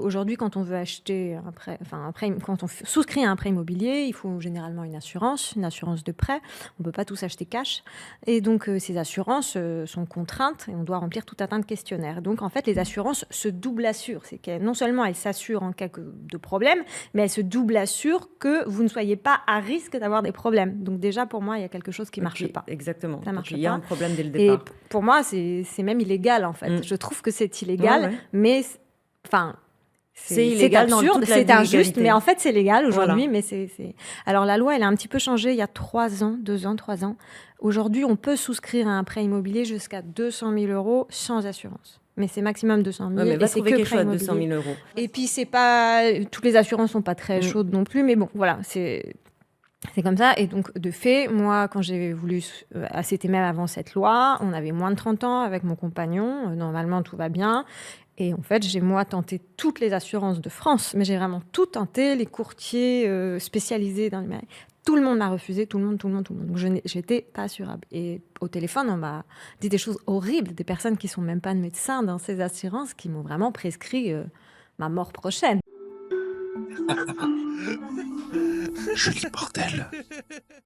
Aujourd'hui, quand on veut acheter quand on souscrit à un prêt immobilier, il faut généralement une assurance de prêt. On ne peut pas tous acheter cash. Et donc, ces assurances sont contraintes et on doit remplir tout un tas de questionnaires. Donc, en fait, les assurances se double assurent. C'est que non seulement elles s'assurent en cas de problème, mais elles se double assurent que vous ne soyez pas à risque d'avoir des problèmes. Donc, déjà, pour moi, il y a quelque chose qui ne marche pas. Exactement. Ça Donc, marche il y a pas. un problème dès le Et départ. pour moi, c'est même illégal, en fait. Je trouve que c'est illégal, Ouais. mais enfin. C'est illégal dans absurde, toute la c'est injuste, légalité. mais en fait, c'est légal aujourd'hui. Voilà. Mais Alors, la loi, elle a un petit peu changé il y a 2 ans, 3 ans. Aujourd'hui, on peut souscrire à un prêt immobilier jusqu'à 200 000 euros sans assurance. Mais c'est maximum 200 000. Ouais, mais va et c'est trouver que quelque prêt chose à immobilier. 200 000 euros. Et puis, c'est pas. Toutes les assurances sont pas très chaudes non plus, mais bon, voilà, c'est comme ça. Et donc, de fait, moi, quand j'ai voulu, c'était même avant cette loi, on avait moins de 30 ans avec mon compagnon. Normalement, tout va bien. Et en fait, j'ai moi tenté toutes les assurances de France, mais j'ai vraiment tout tenté, les courtiers spécialisés dans les mails. Tout le monde m'a refusé, tout le monde. Donc, j'étais pas assurable. Et au téléphone, on m'a dit des choses horribles, des personnes qui sont même pas de médecins dans ces assurances, qui m'ont vraiment prescrit ma mort prochaine. Joli bordel.